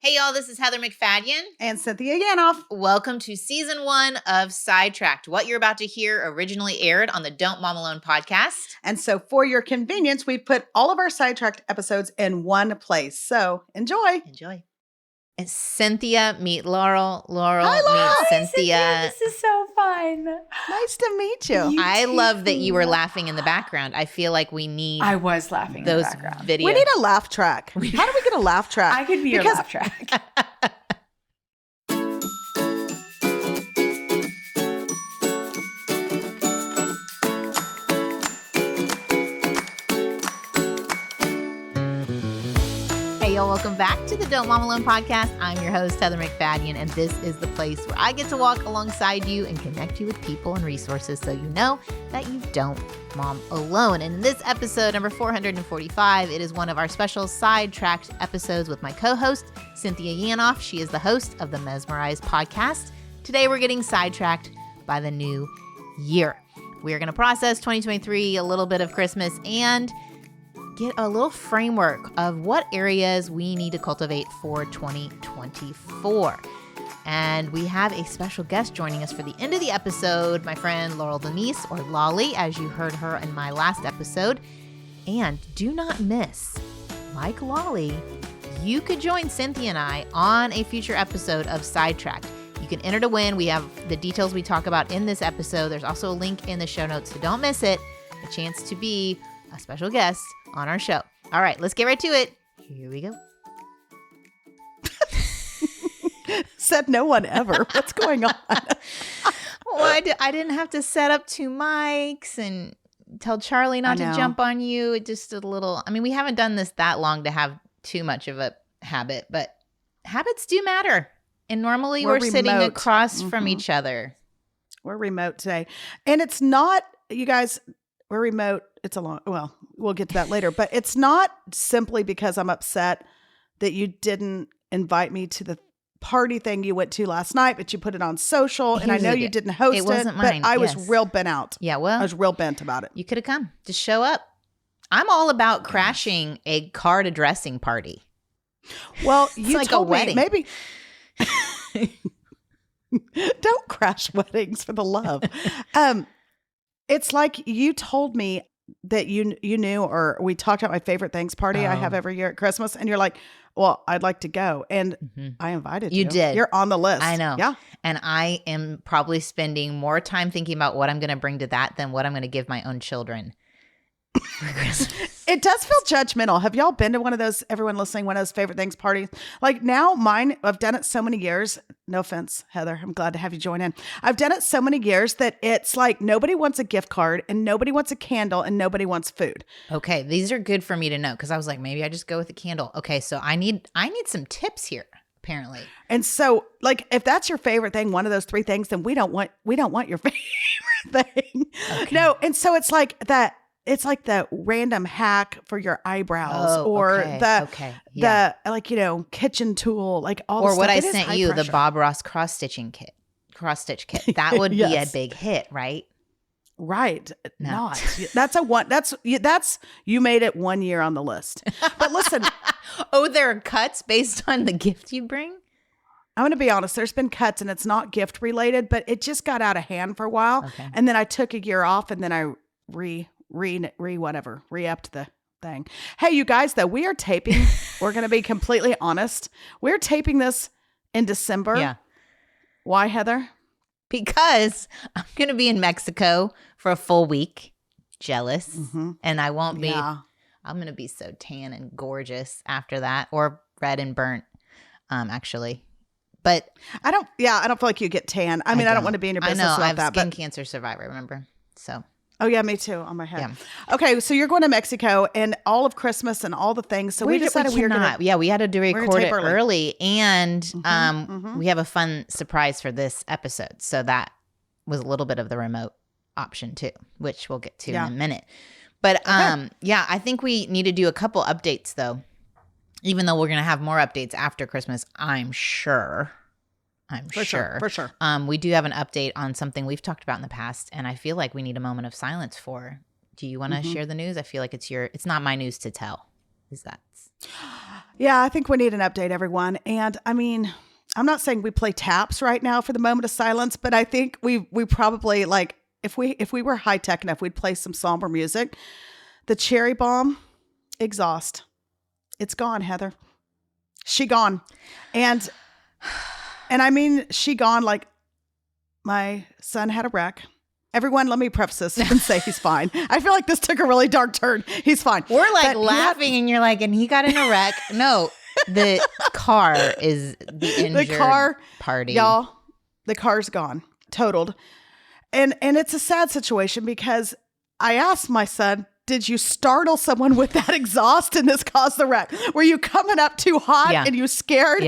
Hey y'all, this is Heather McFadden. And Cynthia Yanoff. Welcome to season 1 of Sidetracked. What you're about to hear originally aired on the Don't Mom Alone podcast. And so for your convenience, we've put all of our Sidetracked episodes in one place. So enjoy. Enjoy. It's Cynthia meet Laurel. Laurel Hi, Laurel. meet Cynthia. Hi, Cynthia. This is so fun. Nice to meet you. I love that you were laughing in the background. I feel like we need I was laughing those in the background. videos. We need a laugh track. How do we get a laugh track? I could be your laugh track. Hey y'all, welcome back to the Don't Mom Alone podcast. I'm your host, Heather McFadden, and this is the place where I get to walk alongside you and connect you with people and resources so you know that you don't mom alone. And in this episode, number 445, it is one of our special Sidetracked episodes with my co-host, Cynthia Yanoff. She is the host of the Mesmerized podcast. Today, we're getting sidetracked by the new year. We're going to process 2023, a little bit of Christmas, and get a little framework of what areas we need to cultivate for 2024. And we have a special guest joining us for the end of the episode, my friend Laurel Denise, or Lolly, as you heard her in my last episode. And do not miss, like Lolly, you could join Cynthia and I on a future episode of Sidetracked. You can enter to win. We have the details we talk about in this episode. There's also a link in the show notes, so don't miss it. A chance to be a special guest on our show. All right, let's get right to it. Here we go. Said no one ever. What's going on? Well, I didn't have to set up 2 mics and tell Charlie not to jump on you. It just a little, I mean, we haven't done this that long to have too much of a habit, but habits do matter. And normally we're sitting across from each other. We're remote today. And it's not, you guys, we're remote. It's a long, well, we'll get to that later, but it's not simply because I'm upset that you didn't invite me to the party thing you went to last night, but you put it on social, and I know you didn't host it. It wasn't mine. But I was real bent out. Yeah, well, I was real bent about it. You could have come. Just show up. I'm all about crashing a card addressing party. Well, you like told a wedding. me maybe don't crash weddings for the love. It's like you told me that you knew, or we talked about my favorite things party I have every year at Christmas, and you're like, well, I'd like to go. And I invited you. You did. You're on the list. I know. Yeah. And I am probably spending more time thinking about what I'm going to bring to that than what I'm going to give my own children for Christmas. It does feel judgmental. Have y'all been to one of those, everyone listening, one of those favorite things parties? Like now mine, I've done it so many years. No offense, Heather. I'm glad to have you join in. I've done it so many years that it's like nobody wants a gift card and nobody wants a candle and nobody wants food. Okay. These are good for me to know because I was like, maybe I just go with a candle. Okay. So I need some tips here, apparently. And so like, if that's your favorite thing, one of those 3 things, then we don't want your favorite thing. Okay. No. And so it's like that. It's like the random hack for your eyebrows the like, kitchen tool, like all or the what stuff. I sent you, the Bob Ross cross stitch kit. That would be a big hit, right? Right. No. Not. That's you made it 1 year on the list. But listen. There are cuts based on the gift you bring? I'm going to be honest. There's been cuts and it's not gift related, but it just got out of hand for a while. Okay. And then I took a year off and then I re-upped the thing. Hey, you guys, though, we are taping. We're going to be completely honest. We're taping this in December. Yeah. Why, Heather? Because I'm going to be in Mexico for a full week. Jealous. Mm-hmm. And I won't be. Yeah. I'm going to be so tan and gorgeous after that, or red and burnt, actually. But I don't feel like you get tan. I don't want to be in your business about I'm that. skin cancer survivor, remember? So. Oh, yeah, me too, on my head. Yeah. Okay, so you're going to Mexico and all of Christmas and all the things. So we decided we were going to. Yeah, we had to record it early. And Mm-hmm. we have a fun surprise for this episode. So that was a little bit of the remote option too, which we'll get to in a minute. But I think we need to do a couple updates though. Even though we're going to have more updates after Christmas, I'm sure. For sure. We do have an update on something we've talked about in the past, and I feel like we need a moment of silence for. Do you want to share the news? I feel like it's not my news to tell. Is that? Yeah, I think we need an update, everyone. And I mean, I'm not saying we play taps right now for the moment of silence, but I think we probably like if we were high tech enough, we'd play some somber music. The cherry bomb exhaust, it's gone, Heather. She gone, and I mean she gone. Like my son had a wreck. Everyone, let me preface this and say he's fine. I feel like this took a really dark turn. He's fine. We're like laughing, and you're like, and he got in a wreck. No, the car is the injured party. Y'all, the car's gone, totaled. And it's a sad situation because I asked my son, did you startle someone with that exhaust and this caused the wreck? Were you coming up too hot and you scared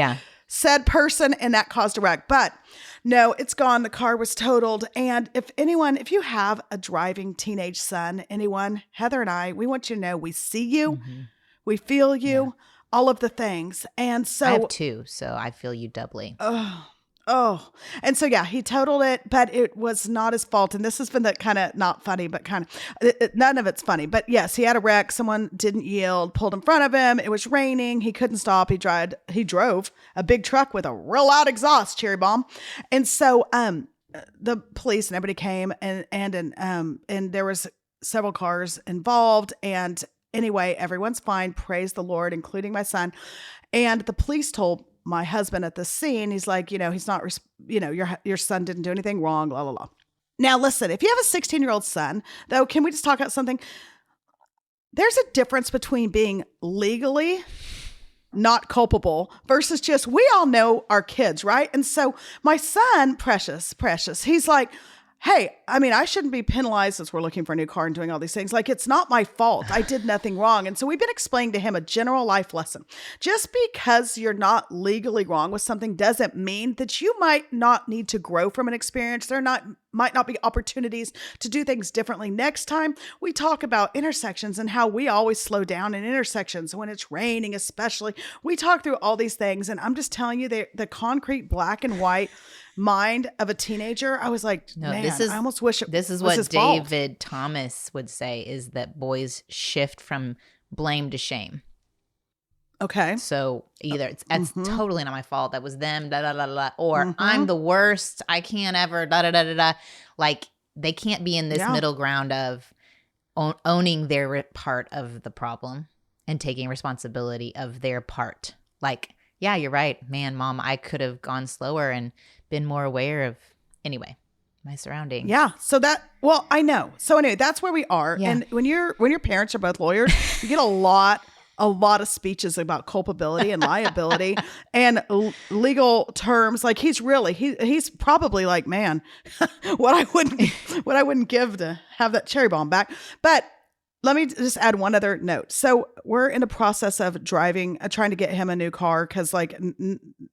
said person and that caused a wreck? But no, it's gone. The car was totaled. And if you have a driving teenage son, anyone, Heather and I, we want you to know we see you, we feel you, all of the things. And so I have two, so I feel you doubly. Oh, and so, yeah, he totaled it, but it was not his fault. And this has been that kind of not funny, but kind of none of it's funny. But yes, he had a wreck. Someone didn't yield, pulled in front of him. It was raining. He couldn't stop. He drove a big truck with a real loud exhaust, cherry bomb. And so the police and everybody came and there was several cars involved. And anyway, everyone's fine. Praise the Lord, including my son. And the police told my husband at the scene, he's like, he's not, your son didn't do anything wrong, blah, blah, blah. Now, listen, if you have a 16-year-old son, though, can we just talk about something? There's a difference between being legally not culpable versus just, we all know our kids, right? And so my son, precious, he's like, hey, I mean, I shouldn't be penalized as we're looking for a new car and doing all these things. Like, it's not my fault. I did nothing wrong. And so we've been explaining to him a general life lesson. Just because you're not legally wrong with something doesn't mean that you might not need to grow from an experience. Might not be opportunities to do things differently next time. We talk about intersections and how we always slow down in intersections when it's raining, especially. We talk through all these things. And I'm just telling you, the concrete black and white mind of a teenager, I was like, man, I almost wish it was his fault. This is what David Thomas would say, is that boys shift from blame to shame. Okay. So either that's totally not my fault, that was them, da da da da, or I'm the worst, I can't ever, da da da da da. Like, they can't be in this middle ground of owning their part of the problem and taking responsibility of their part. Like, yeah, you're right, man, mom, I could have gone slower and been more aware of, anyway, my surroundings. Yeah. So I know. So anyway, that's where we are. Yeah. And when your parents are both lawyers, you get a lot of speeches about culpability and liability and legal terms. Like, he's probably like, man, what I wouldn't give to have that cherry bomb back. But let me just add one other note. So we're in the process of trying to get him a new car because, like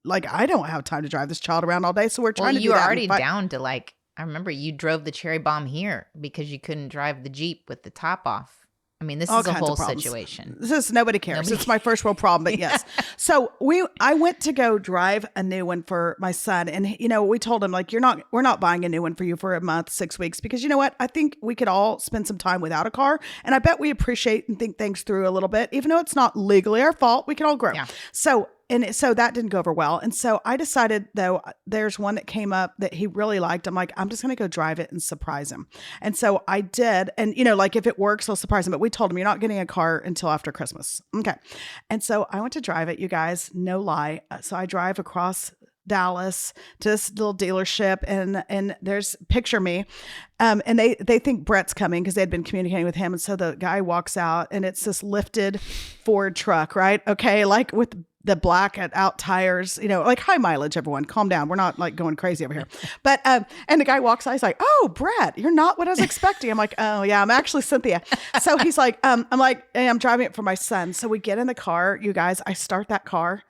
I don't have time to drive this child around all day. So we're trying to do that. You were already down to, like, I remember you drove the cherry bomb here because you couldn't drive the Jeep with the top off. I mean, this is a whole situation. This is nobody cares. It's my first world problem, but yes. So I went to go drive a new one for my son, and we told him, like, we're not buying a new one for you for a month, 6 weeks, because you know what? I think we could all spend some time without a car, and I bet we appreciate and think things through a little bit, even though it's not legally our fault. We can all grow. Yeah. So that didn't go over well. And so I decided, though, there's one that came up that he really liked. I'm like, I'm just going to go drive it and surprise him. And so I did. And, like, if it works, I'll surprise him. But we told him, you're not getting a car until after Christmas. Okay. And so I went to drive it, you guys, no lie. So I drive across Dallas to this little dealership, and there's picture me. And they think Brett's coming because they had been communicating with him. And so the guy walks out, and it's this lifted Ford truck, right? Okay. Like, with the black out tires, like, high mileage, everyone, calm down. We're not, like, going crazy over here. But, and the guy walks out, he's like, oh, Brett, you're not what I was expecting. I'm like, oh yeah, I'm actually Cynthia. So he's like, I'm like, hey, I'm driving it for my son. So we get in the car, you guys, I start that car.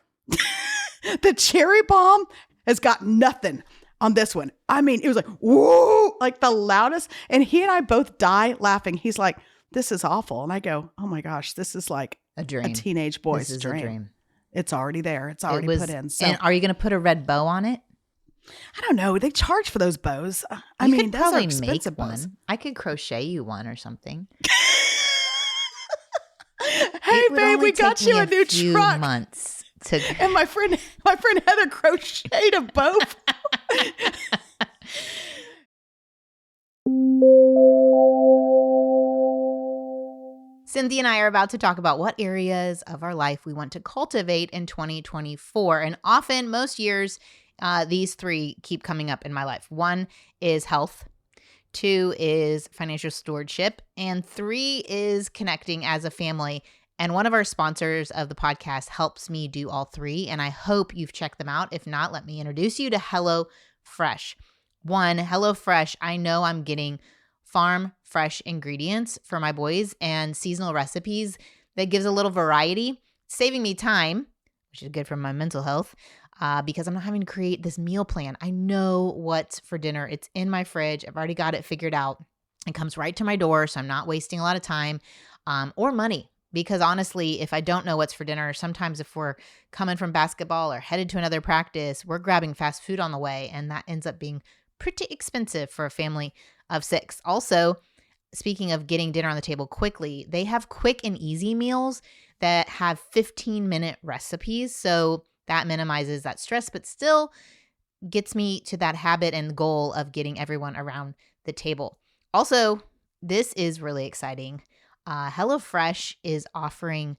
The cherry bomb has got nothing on this one. I mean, it was like, whoa, like the loudest. And he and I both die laughing. He's like, this is awful. And I go, oh my gosh, this is like a dream. A teenage boy's this is dream. A dream. It's already there. It's already put in. So, and are you going to put a red bow on it? I don't know. They charge for those bows. I mean, could those probably are expensive make one. bows. I could crochet you one or something. Hey, It would babe, only we got take you me a new few truck. months to. And my friend Heather crocheted a boat. Cynthia and I are about to talk about what areas of our life we want to cultivate in 2024. And often, most years, these three keep coming up in my life. 1 is health. 2 is financial stewardship. And 3 is connecting as a family. And one of our sponsors of the podcast helps me do all 3. And I hope you've checked them out. If not, let me introduce you to HelloFresh. 1, HelloFresh, I know I'm getting farm fresh ingredients for my boys and seasonal recipes that gives a little variety, saving me time, which is good for my mental health, because I'm not having to create this meal plan. I know what's for dinner. It's in my fridge. I've already got it figured out. It comes right to my door, so I'm not wasting a lot of time or money. Because honestly, if I don't know what's for dinner, sometimes if we're coming from basketball or headed to another practice, we're grabbing fast food on the way, and that ends up being pretty expensive for a family of 6. Also, speaking of getting dinner on the table quickly, they have quick and easy meals that have 15-minute recipes. So that minimizes that stress, but still gets me to that habit and goal of getting everyone around the table. Also, this is really exciting. HelloFresh is offering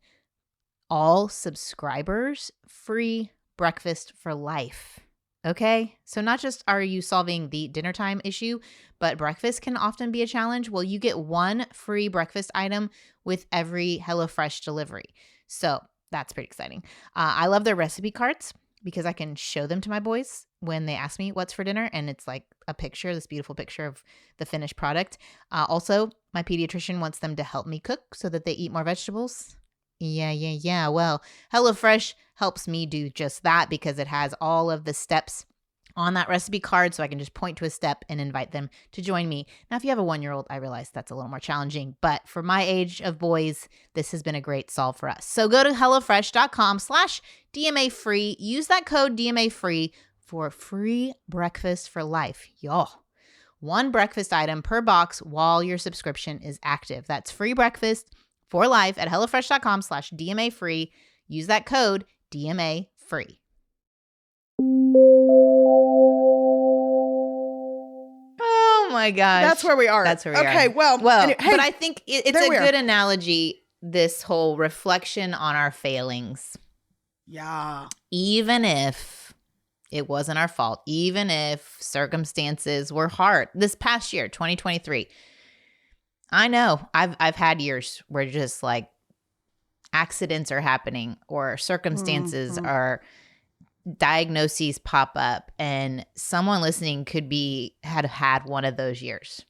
all subscribers free breakfast for life. Okay, so not just are you solving the dinner time issue, but breakfast can often be a challenge. Well, you get 1 free breakfast item with every HelloFresh delivery. So that's pretty exciting. I love their recipe cards because I can show them to my boys when they ask me what's for dinner. And it's like a picture, this beautiful picture of the finished product. Also, my pediatrician wants them to help me cook so that they eat more vegetables. Yeah. Well, HelloFresh helps me do just that because it has all of the steps on that recipe card, so I can just point to a step and invite them to join me. Now, if you have a 1-year-old, I realize that's a little more challenging, but for my age of boys, this has been a great solve for us. So go to HelloFresh.com/DMA free. Use that code DMA free for free breakfast for life, y'all. 1 breakfast item per box while your subscription is active. That's free breakfast for life at HelloFresh.com/DMA free. Use that code DMA free. Oh my gosh. That's where we are. That's where we are. Okay, well, Well, anyway, hey, but I think it's a good analogy, this whole reflection on our failings. yeah. Even if it wasn't our fault, even if circumstances were hard. This past year, 2023, I know I've had years where just like accidents are happening or circumstances are diagnoses pop up, and someone listening could be had one of those years.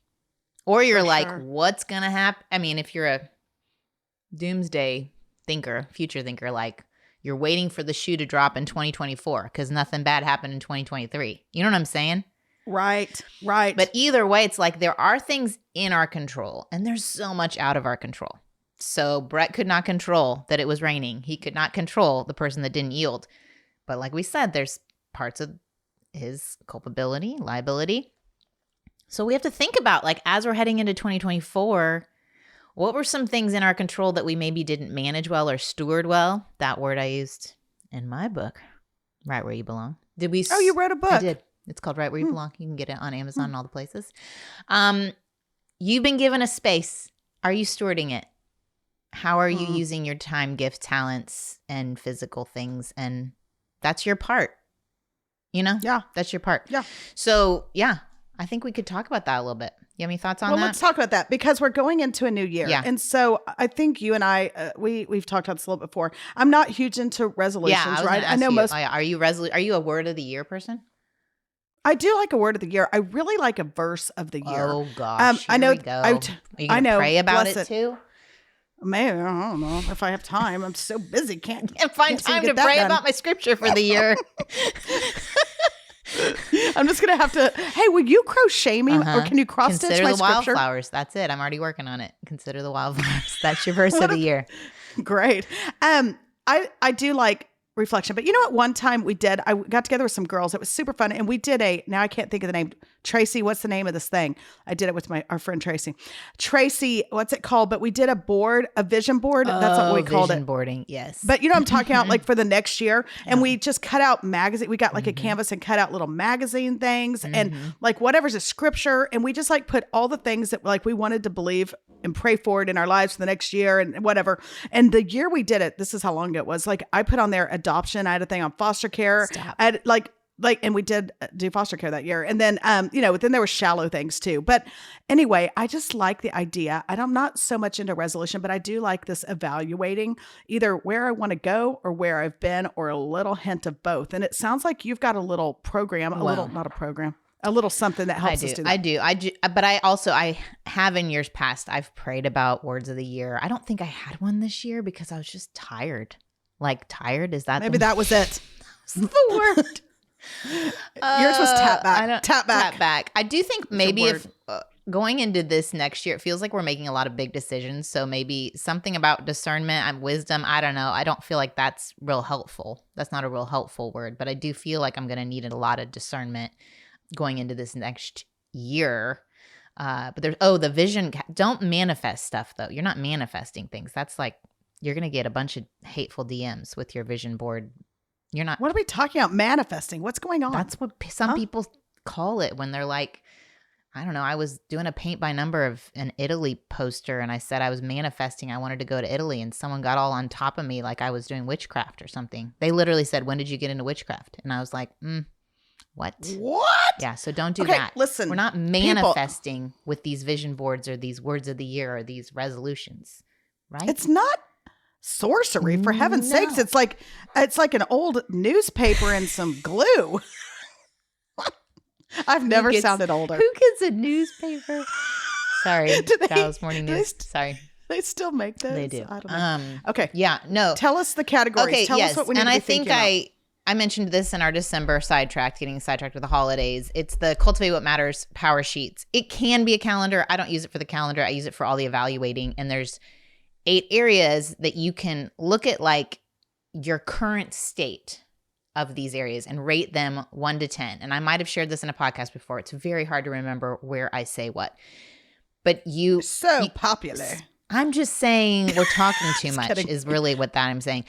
Or you're what's going to happen? I mean, if you're a doomsday thinker, future thinker, like you're waiting for the shoe to drop in 2024 because nothing bad happened in 2023. You know what I'm saying? Right. But either way, it's like there are things in our control and there's so much out of our control. So Brett could not control that it was raining. He could not control the person that didn't yield. But like we said, there's parts of his culpability, liability. So we have to think about, like, as we're heading into 2024, what were some things in our control that we maybe didn't manage well or steward well? That word I used in my book, Right Where You Belong. Did we? Oh, you wrote a book. I did. It's called Right Where You Belong. You can get it on Amazon and all the places. You've been given a space. Are you stewarding it? How are you using your time, gifts, talents, and physical things? And that's your part. You know? Yeah. That's your part. Yeah. So, yeah, I think we could talk about that a little bit. You have any thoughts on that? Well, let's talk about that because we're going into a new year. Yeah. And so I think you and I, we've talked about this a little before. I'm not huge into resolutions, right? I know most. Are you a word of the year person? I do like a word of the year. I really like a verse of the year. Oh gosh. I know. Here we go. Are you going to pray about it too? Maybe, I don't know if I have time. I'm so busy. Can't find time to pray about my scripture for the year. I'm just going to have to, hey, will you crochet me or can you cross stitch my scripture? Consider the wildflowers. That's it. I'm already working on it. Consider the wildflowers. That's your verse of the year. Great. I do like reflection, but you know what? One time I got together with some girls. It was super fun. And we did now I can't think of the name, Tracy, what's the name of this thing? I did it with our friend Tracy. Tracy, what's it called? But we did a vision board. That's what we called it. Vision boarding, yes. But you know what I'm talking about, like for the next year. And we just cut out magazine. We got like a canvas and cut out little magazine things and like whatever's a scripture. And we just like put all the things that like we wanted to believe and pray for it in our lives for the next year and whatever. And the year we did it, this is how long ago it was. Like I put on there adoption. I had a thing on foster care. Stop. I had and we did do foster care that year. And then, then there were shallow things too. But anyway, I just like the idea. And I'm not so much into resolution, but I do like this evaluating either where I want to go or where I've been or a little hint of both. And it sounds like you've got a little program, a little something that helps us do that. I do. But I have in years past, I've prayed about words of the year. I don't think I had one this year because I was just tired. Like tired, is that maybe that was it? the word. Yours was tap back. Tap back. I do think maybe if going into this next year, it feels like we're making a lot of big decisions. So maybe something about discernment and wisdom. I don't know. I don't feel like that's real helpful. That's not a real helpful word, but I do feel like I'm going to need a lot of discernment going into this next year. But there's, the vision. Don't manifest stuff though. You're not manifesting things. That's like, you're going to get a bunch of hateful DMs with your vision board. You're not. What are we talking about? Manifesting. What's going on? That's what some people call it when they're like, I don't know. I was doing a paint by number of an Italy poster and I said I was manifesting. I wanted to go to Italy and someone got all on top of me like I was doing witchcraft or something. They literally said, when did you get into witchcraft? And I was like, what? What? Yeah. So don't do that. Listen. We're not manifesting with these vision boards or these words of the year or these resolutions, right? It's not sorcery, for heaven's sakes. It's like an old newspaper and some glue. I've never sounded older. Who gets a newspaper? Sorry, Dallas Morning News. Sorry. They still make those? They do. I don't know. Okay. Yeah, no. Tell us the categories. Okay, Tell us what we need to be thinking about. And I think I mentioned this in our December getting sidetracked with the holidays. It's the Cultivate What Matters power sheets. It can be a calendar. I don't use it for the calendar. I use it for all the evaluating. And there's 8 areas that you can look at like your current state of these areas and rate them 1 to 10. And I might have shared this in a podcast before. It's very hard to remember where I say what. But popular. I'm just saying we're talking too much is really what that I'm saying.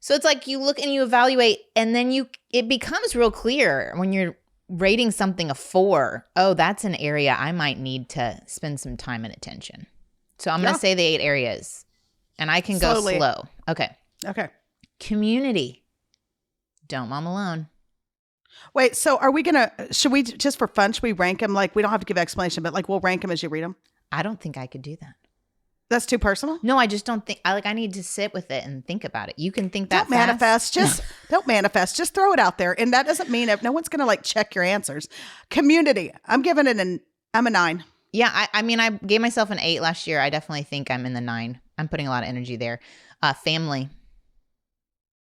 So it's like you look and you evaluate and then it becomes real clear when you're rating something a 4. Oh, that's an area I might need to spend some time and attention. So I'm going to say the 8 areas and I can go slow. Okay. Community. Don't mom alone. Wait, so should we just for fun, should we rank them? Like we don't have to give explanation, but like we'll rank them as you read them. I don't think I could do that. That's too personal? No, I just don't think I need to sit with it and think about it. You can think that don't manifest. Don't manifest. Just throw it out there. And that doesn't mean no one's going to like check your answers. Community. I'm giving it I'm a 9. Yeah, I mean, I gave myself an 8 last year. I definitely think I'm in the 9. I'm putting a lot of energy there. Family.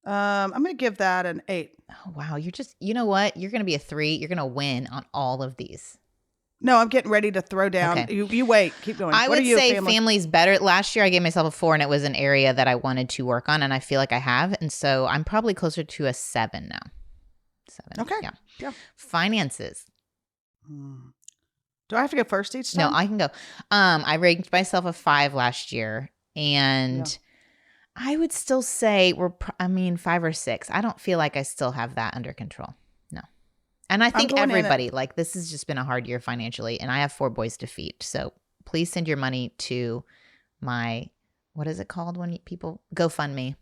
I'm going to give that an 8. Oh, wow. You know what? You're going to be a 3. You're going to win on all of these. No, I'm getting ready to throw down. Okay. You wait. Keep going. I would say family's better. Last year, I gave myself a 4, and it was an area that I wanted to work on, and I feel like I have. And so I'm probably closer to a 7 now. 7. Okay. Yeah. Finances. Do I have to go first each time? No, I can go. I ranked myself a 5 last year, and I would still say 5 or 6. I don't feel like I still have that under control. No. And I think everybody, like this has just been a hard year financially, and I have 4 boys to feed. So please send your money to my, what is it called when people GoFundMe?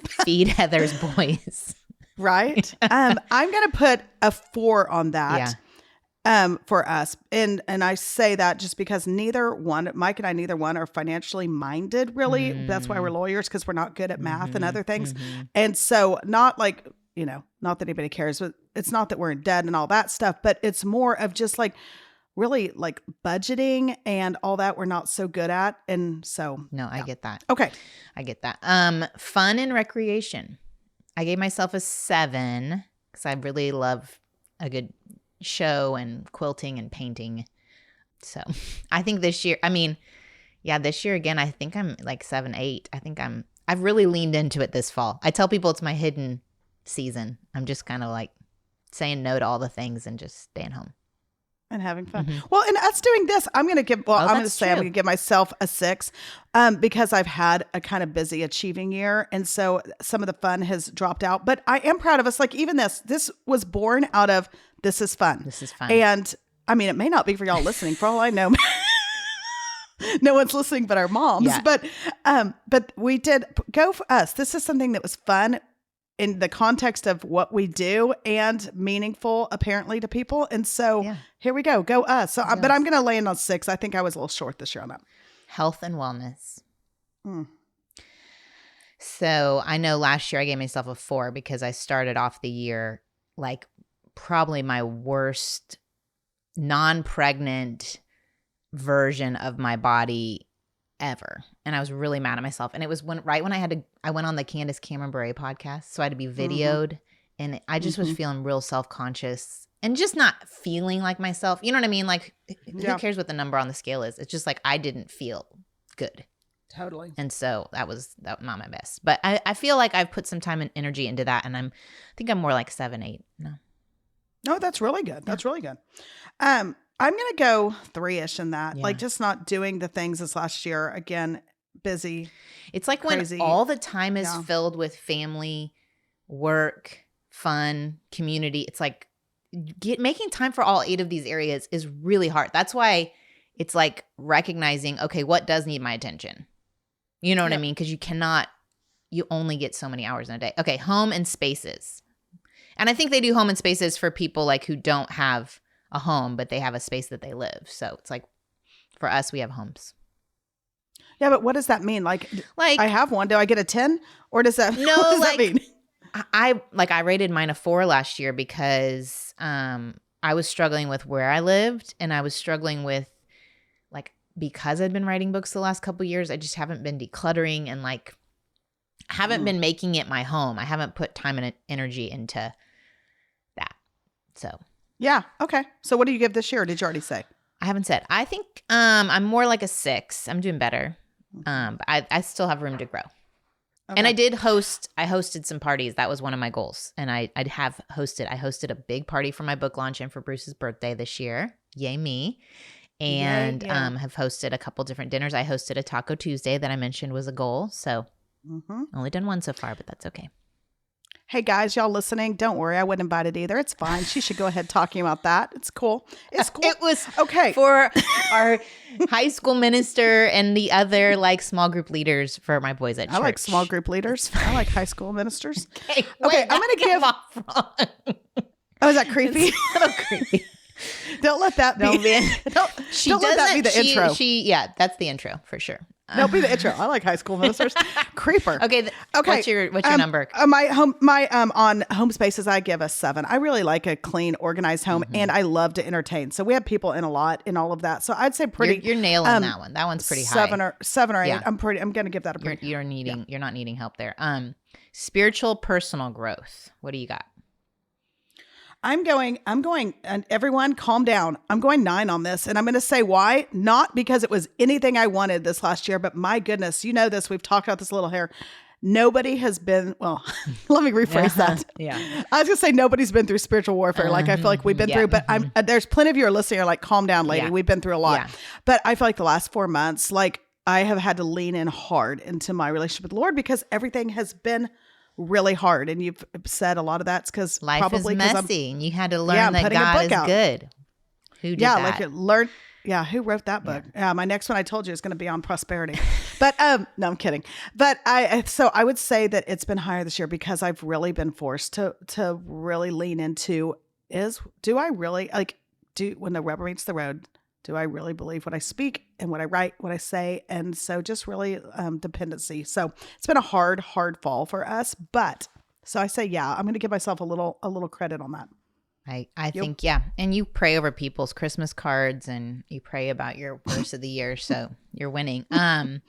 Feed Heather's boys. Right. I'm going to put a 4 on that. For us. And I say that just because Mike and I, neither one are financially minded really. That's why we're lawyers, because we're not good at math and other things. And so not like, not that anybody cares, but it's not that we're in debt and all that stuff, but it's more of just like really like budgeting and all that we're not so good at. And so. No, I get that. Okay. I get that. Fun and recreation. I gave myself a 7 because I really love a good show and quilting and painting. So I think this year, this year again, I think I'm like 7, 8. I think I've really leaned into it this fall. I tell people it's my hidden season. I'm just kind of like saying no to all the things and just staying home. And having fun. Well, and us doing this, I'm going to give, I'm going to say I'm going to give myself a 6 because I've had a kind of busy achieving year. And so some of the fun has dropped out. But I am proud of us. Like even this was born out of this is fun. This is fun. And I mean, it may not be for y'all listening. For all I know, no one's listening but our moms. Yeah. But we did go for us. This is something that was fun in the context of what we do and meaningful apparently to people. And so here we go us. So, but I'm going to land on 6. I think I was a little short this year on that. Health and wellness. So I know last year I gave myself a 4 because I started off the year like probably my worst non-pregnant version of my body ever. And I was really mad at myself. And it was right when I went on the Candace Cameron Bure podcast. So I had to be videoed and I just was feeling real self-conscious and just not feeling like myself. You know what I mean? Like who cares what the number on the scale is? It's just like, I didn't feel good. Totally. And so that was not my best, but I feel like I've put some time and energy into that. And I think I'm more like 7, 8. No, that's really good. That's really good. I'm going to go 3-ish in that. Like just not doing the things this last year. Again, busy. It's like crazy. When all the time is filled with family, work, fun, community. It's like making time for all 8 of these areas is really hard. That's why it's like recognizing, okay, what does need my attention? You know what I mean? Because you only get so many hours in a day. Okay, home and spaces. And I think they do home and spaces for people like who don't have a home, but they have a space that they live. So it's like for us, we have homes. Yeah, but what does that mean? Like I have one. Do I get a 10? Or does that, no, what does like, that mean? I rated mine a 4 last year because I was struggling with where I lived and I was struggling with like, because I'd been writing books the last couple of years, I just haven't been decluttering and like haven't been making it my home. I haven't put time and energy into that. So yeah. Okay. So what do you give this year? Or did you already say? I haven't said. I think I'm more like a 6. I'm doing better. But I still have room to grow. Okay. And I hosted some parties. That was one of my goals. And I hosted a big party for my book launch and for Bruce's birthday this year. Yay me. And have hosted a couple different dinners. I hosted a Taco Tuesday that I mentioned was a goal. So only done one so far, but that's okay. Hey guys, y'all listening? Don't worry, I wasn't invited either. It's fine. She should go ahead talking about that. It's cool. It's cool. It was okay for our high school minister and the other like small group leaders for my boys at church. I like small group leaders. I like high school ministers. Okay, I'm going to give. Oh, is that creepy? It's a little creepy. Don't let that be. Don't let that be the intro. That's the intro for sure. That'll be the intro. I like high school ministers. Creeper. Okay. What's your number? My on home spaces, I give a 7. I really like a clean, organized home, and I love to entertain. So we have people in a lot in all of that. So I'd say pretty. You're nailing that one. That one's pretty high. 7 or 8. Yeah. I'm going to give that a pretty. You're not needing help there. Spiritual personal growth. What do you got? I'm going, and everyone calm down. I'm going 9 on this. And I'm going to say why. Not because it was anything I wanted this last year, but my goodness, you know this. We've talked about this a little here. Nobody has been, well, let me rephrase that. Yeah. I was going to say nobody's been through spiritual warfare like I feel like we've been through, but there's plenty of you are listening are like, calm down, lady. Yeah. We've been through a lot. Yeah. But I feel like the last 4 months, like I have had to lean in hard into my relationship with the Lord because everything has been really hard. And you've said a lot of that's because life probably is messy and you had to learn that God is good. Who did that? Who wrote that book? Yeah, my next one I told you is going to be on prosperity. But no, I'm kidding. But I would say that it's been higher this year because I've really been forced to really lean into do I really when the rubber meets the road, do I really believe what I speak and what I write, what I say? And so just really dependency. So it's been a hard fall for us. But so I say, I'm going to give myself a little credit on that. I think, and you pray over people's Christmas cards and you pray about your verse of the year. So you're winning. I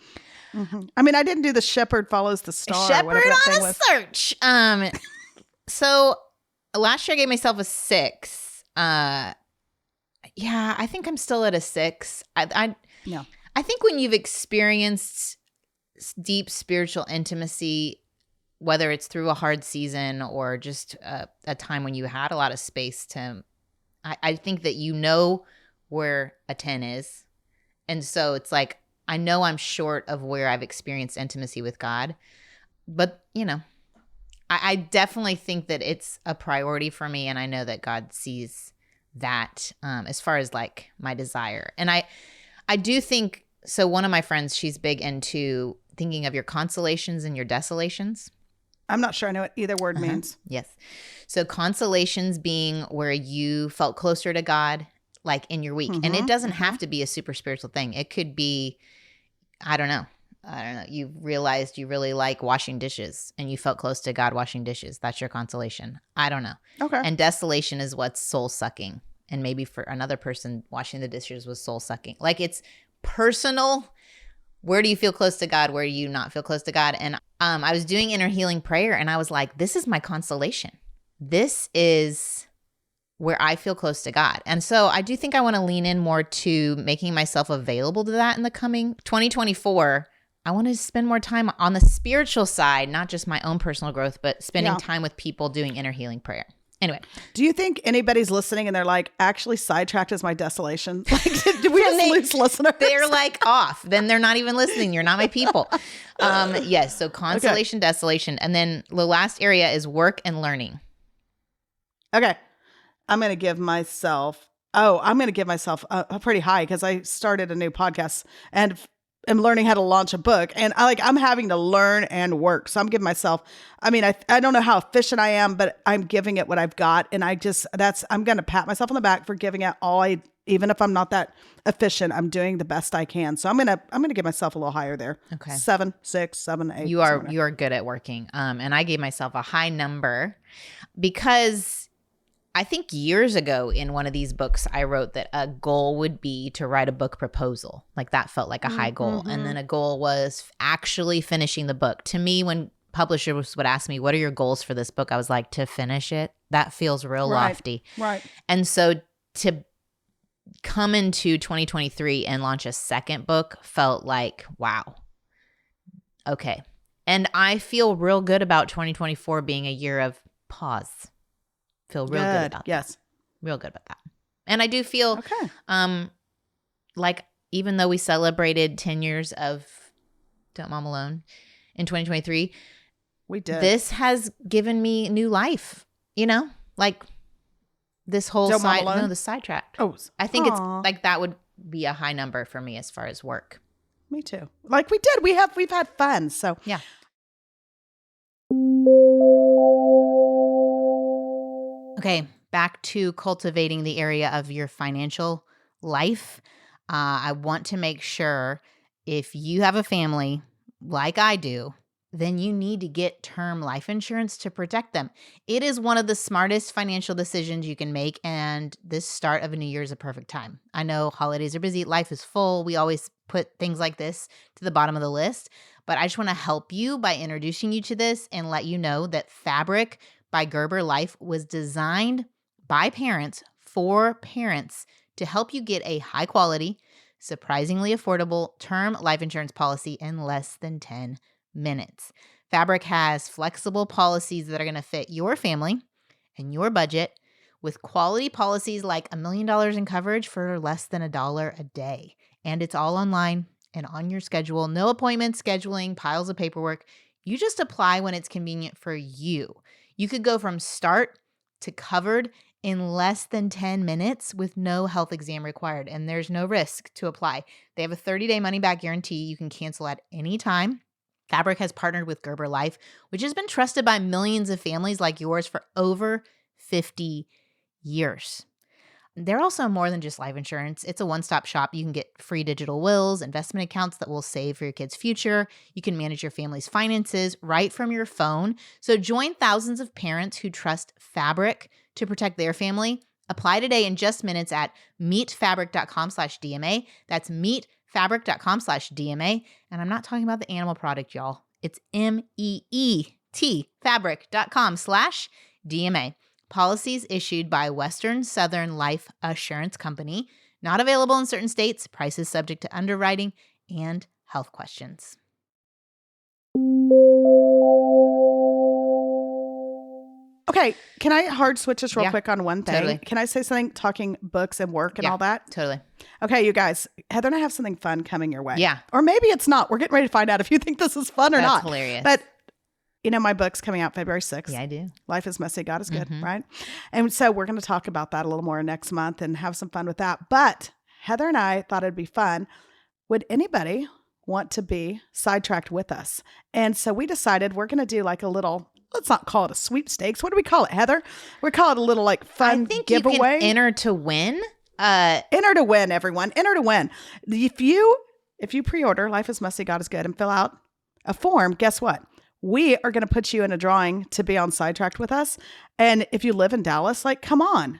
mean, I didn't do the shepherd follows the star. Shepherd on a search. So last year I gave myself a 6. I think I'm still at a 6. I think when you've experienced deep spiritual intimacy, whether it's through a hard season or just a time when you had a lot of space to I think that you know where a 10 is. And so it's like, I know I'm short of where I've experienced intimacy with God. But, I definitely think that it's a priority for me. And I know that God sees that as far as like my desire. And I do think, so one of my friends, she's big into thinking of your consolations and your desolations. I'm not sure I know what either word means. Yes. So consolations being where you felt closer to God, like in your week. And it doesn't have to be a super spiritual thing. It could be, I don't know. You realized you really like washing dishes and you felt close to God washing dishes. That's your consolation. I don't know. Okay. And desolation is what's soul sucking. And maybe for another person, washing the dishes was soul sucking. Like it's personal. Where do you feel close to God? Where do you not feel close to God? And I was doing inner healing prayer and I was like, this is my consolation. This is where I feel close to God. And so I do think I want to lean in more to making myself available to that in the coming 2024. I want to spend more time on the spiritual side, not just my own personal growth, but spending time with people doing inner healing prayer. Anyway. Do you think anybody's listening and they're like, actually, Sidetracked is my desolation? Like, did we just lose listeners? They're like off. Then they're not even listening. You're not my people. Yes. So consolation, desolation. And then the last area is work and learning. Okay. I'm going to give myself a pretty high because I started a new podcast and am learning how to launch a book. And I'm having to learn and work. So I'm giving myself, I don't know how efficient I am, but I'm giving it what I've got. And I'm going to pat myself on the back for giving it all even if I'm not that efficient, I'm doing the best I can. So I'm going to give myself a little higher there. Okay. 7, 6, 7, 8. You are good at working. And I gave myself a high number because I think years ago in one of these books, I wrote that a goal would be to write a book proposal. Like that felt like a high goal. And then a goal was actually finishing the book. To me, when publishers would ask me, what are your goals for this book? I was like, to finish it. That feels real lofty. Right. And so to come into 2023 and launch a second book felt like, wow. Okay. And I feel real good about 2024 being a year of pause. Feel real good about that. Real good about that. And I do feel like even though we celebrated 10 years of Don't Mom Alone in 2023, we did. This has given me new life, like this whole the Sidetracked. Oh, I think it's like that would be a high number for me as far as work. Me too. Like we did. We've had fun. So yeah. Okay, back to cultivating the area of your financial life. I want to make sure if you have a family like I do, then you need to get term life insurance to protect them. It is one of the smartest financial decisions you can make, and this start of a new year is a perfect time. I know holidays are busy, life is full. We always put things like this to the bottom of the list, but I just want to help you by introducing you to this and let you know that Fabric by Gerber Life was designed by parents for parents to help you get a high quality, surprisingly affordable term life insurance policy in less than 10 minutes. Fabric has flexible policies that are going to fit your family and your budget with quality policies like $1 million in coverage for less than $1 a day. And it's all online and on your schedule. No appointment scheduling, piles of paperwork. You just apply when it's convenient for you. You could go from start to covered in less than 10 minutes with no health exam required, and there's no risk to apply. They have a 30-day money-back guarantee. You can cancel at any time. Fabric has partnered with Gerber Life, which has been trusted by millions of families like yours for over 50 years. They're also more than just life insurance. It's a one-stop shop. You can get free digital wills, investment accounts that will save for your kids' future. You can manage your family's finances right from your phone. So join thousands of parents who trust Fabric to protect their family. Apply today in just minutes at meetfabric.com/DMA. That's meetfabric.com/DMA. And I'm not talking about the animal product, y'all. It's MEET, fabric.com/DMA. Policies issued by Western Southern Life Assurance Company. Not available in certain states. Prices subject to underwriting and health questions. Okay, can I hard switch this real Yeah, quick on one thing? totally. Can I say something talking books and work and Yeah, all that? Totally. Okay, you guys, Heather and I have something fun coming your way. Yeah. Or maybe it's not. We're getting ready to find out if you think this is fun or That's not. hilarious. But, my book's coming out February 6th. Yeah, I do. Life is Messy, God is Good, right? And so we're going to talk about that a little more next month and have some fun with that. But Heather and I thought it'd be fun. Would anybody want to be sidetracked with us? And so we decided we're going to do like a little, let's not call it a sweepstakes. What do we call it, Heather? We call it a little like fun I think giveaway. you can enter to win. Enter to win, everyone. Enter to win. If you pre-order Life is Messy, God is Good and fill out a form, guess what? We are going to put you in a drawing to be on Sidetracked with us. And if you live in Dallas, like, come on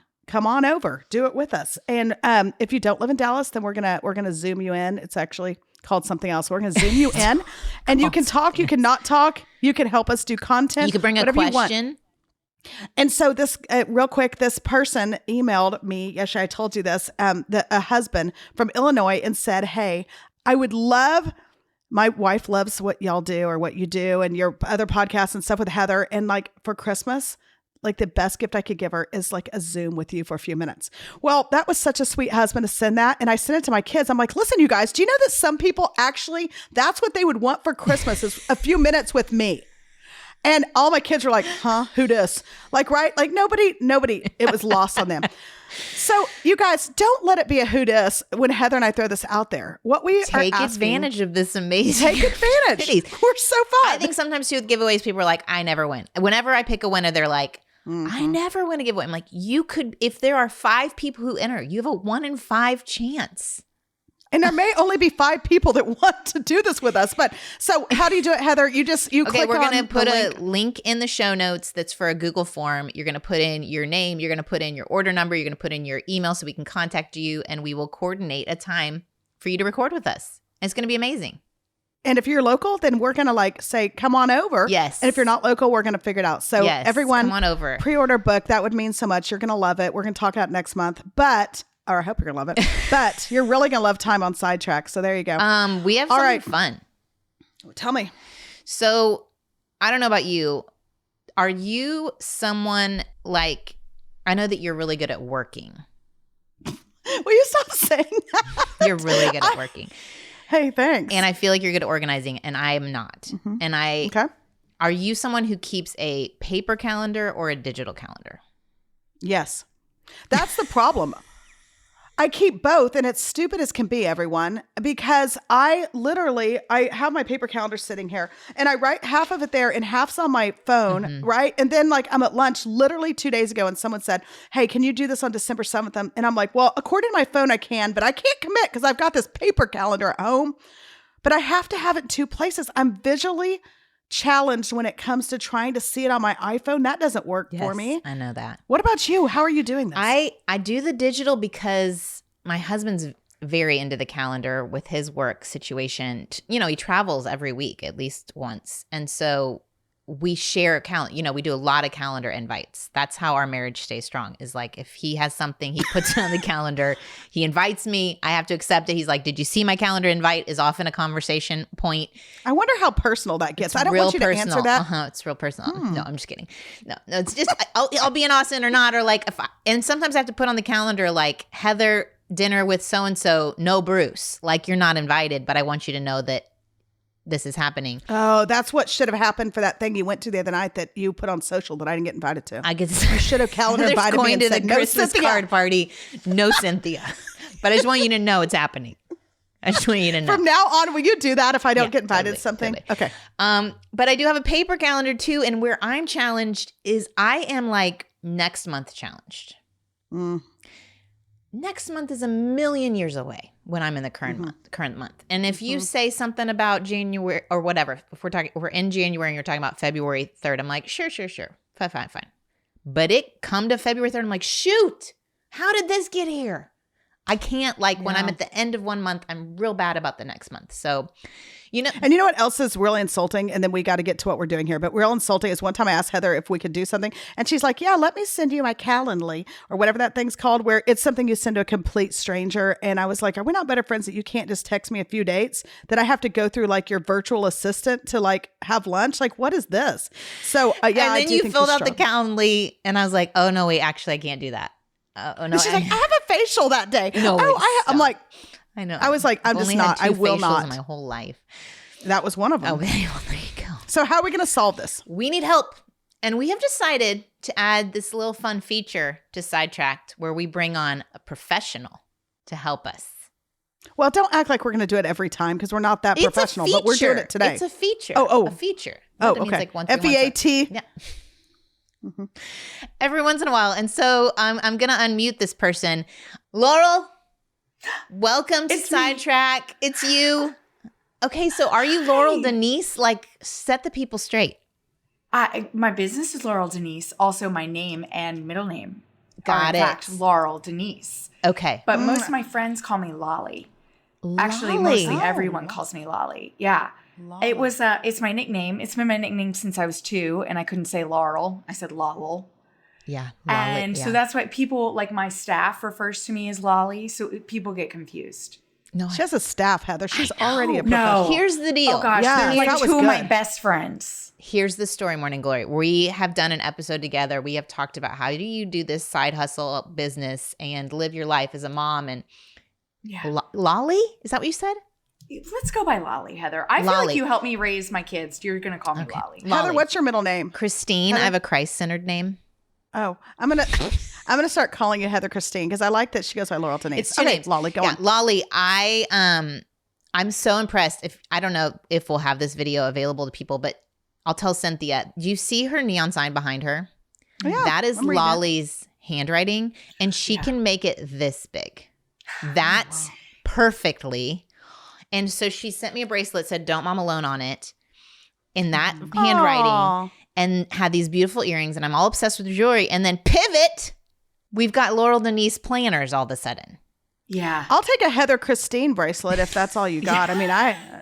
over, do it with us. And if you don't live in Dallas, then we're gonna Zoom you in. It's actually called something else. We're gonna Zoom you in, and you can talk, you can not talk, you can help us do content. You can bring a question. And so this, real quick, this person emailed me yesterday. I told you this, a husband from Illinois, and said, "Hey, I would love." My wife loves what y'all do or what you do and your other podcasts and stuff with Heather. And like for Christmas, like the best gift I could give her is like a Zoom with you for a few minutes. Well, that was such a sweet husband to send that. And I sent it to my kids. I'm like, listen, you guys, do you know that some people actually, that's what they would want for Christmas is a few minutes with me. And all my kids were like, huh, who dis? Like, right? Like nobody, it was lost on them. So you guys, don't let it be a who dis when Heather and I throw this out there. What we Take are advantage of this amazing. Take advantage. We're so fun. I think sometimes too with giveaways, people are like, I never win. Whenever I pick a winner, they're like, I never win a giveaway. I'm like, you could, if there are 5 people who enter, you have a 1 in 5 chance. And there may only be 5 people that want to do this with us. But so how do you do it, Heather? You click on we're going to put the a link in the show notes that's for a Google form. You're going to put in your name. You're going to put in your order number. You're going to put in your email so we can contact you, and we will coordinate a time for you to record with us. It's going to be amazing. And if you're local, then we're going to like say, come on over. Yes. And if you're not local, we're going to figure it out. So Yes, everyone, come on over. Pre-order book. That would mean so much. You're going to love it. We're going to talk about it next month. Or I hope you're going to love it. But you're really going to love time on Sidetrack. So there you go. We have something fun. Tell me. So I don't know about you. Are you someone like, I know that you're really good at working. Will you stop saying that? You're really good at working. Hey, thanks. And I feel like you're good at organizing, and I am not. Mm-hmm. And Okay. Are you someone who keeps a paper calendar or a digital calendar? Yes. That's the problem. I keep both, and it's stupid as can be, everyone, because I have my paper calendar sitting here, and I write half of it there and half's on my phone, right? And then like I'm at lunch literally 2 days ago, and someone said, hey, can you do this on December 7th? And I'm like, well, according to my phone, I can, but I can't commit because I've got this paper calendar at home, but I have to have it in 2 places. I'm visually challenged when it comes to trying to see it on my iPhone. That doesn't work for me. I know that. What about you? How are you doing this? I do the digital because my husband's very into the calendar with his work situation. You know, he travels every week at least once. And so we share a calendar. You know, we do a lot of calendar invites. That's how our marriage stays strong, is like if he has something he puts on the calendar, he invites me. I have to accept it. He's like, did you see my calendar invite? Is often a conversation point. I wonder how personal that gets. It's I don't want you to answer that. It's real personal. No, I'm just kidding. No, it's just I'll be in Austin or not, or like and sometimes I have to put on the calendar like Heather dinner with so-and-so, no Bruce. Like you're not invited, but I want you to know that this is happening. Oh, that's what should have happened for that thing you went to the other night that you put on social that I didn't get invited to. I you should have calendar invited me and to said, the no, Christmas Cynthia. card party. No Cynthia. But I just want you to know it's happening. I just want you to know. From now on, will you do that if I don't get invited totally, to something? Totally. Okay. But I do have a paper calendar too, and where I'm challenged is I am like next month challenged. Next month is a million years away when I'm in the current month. And if you say something about January or whatever, if we're in January and you're talking about February 3rd, I'm like, sure. Fine. But it come to February 3rd, I'm like, shoot, how did this get here? I can't when I'm at the end of one month, I'm real bad about the next month. So, And you know what else is really insulting? And then we got to get to what we're doing here. But real insulting is one time I asked Heather if we could do something. And she's like, yeah, let me send you my Calendly or whatever that thing's called, where it's something you send to a complete stranger. And I was like, are we not better friends that you can't just text me a few dates, that I have to go through your virtual assistant to have lunch? What is this? So and then you filled out the Calendly and I was like, oh no, wait, actually I can't do that. Oh no. She's like, I have a facial that day. No, I'm like, I know. I was like, I'm just not. I will not. In my whole life. That was one of them. Oh, there you go. So how are we going to solve this? We need help. And we have decided to add this little fun feature to Sidetracked where we bring on a professional to help us. Well, don't act like we're going to do it every time because we're not that professional, but we're doing it today. It's a feature. Oh. A feature. Oh, okay. FEAT. Yeah. Mm-hmm. Every once in a while. And so I'm going to unmute this person. Laurel, welcome to Sidetrack. It's you. Okay, so are you Laurel Denise? Set the people straight. My business is Laurel Denise. Also, my name and middle name Got are, it. in fact, Laurel Denise. Okay. But most of my friends call me Lolly. Actually, mostly everyone calls me Lolly. Yeah. Lolly. It's my nickname. It's been my nickname since I was 2, and I couldn't say Laurel. I said Lowell. Yeah. And so that's why people, my staff refers to me as Lolly, so people get confused. No, she has a staff, Heather. She's already a professional. No. Here's the deal. Oh gosh, they're two of my best friends. Here's the story, Morning Glory. We have done an episode together. We have talked about how do you do this side hustle business and live your life as a mom. And Lolly, is that what you said? Let's go by Lolly, Heather. I feel like you helped me raise my kids. You're going to call me Lolly. Heather, what's your middle name? Christine. Heather? I have a Christ-centered name. Oh, I'm gonna start calling you Heather Christine because I like that she goes by Laurel Denise. It's two names. Lolly, go on. Lolly, I'm so impressed. I don't know if we'll have this video available to people, but I'll tell Cynthia. Do you see her neon sign behind her? Oh, yeah, that is Lolly's handwriting, and she can make it this big. That's perfectly. And so she sent me a bracelet, said "Don't Mom Alone" on it, in that handwriting. Aww. And had these beautiful earrings, and I'm all obsessed with jewelry. And then pivot, we've got Laurel Denise Planners all of a sudden. Yeah, I'll take a Heather Christine bracelet if that's all you got. I mean,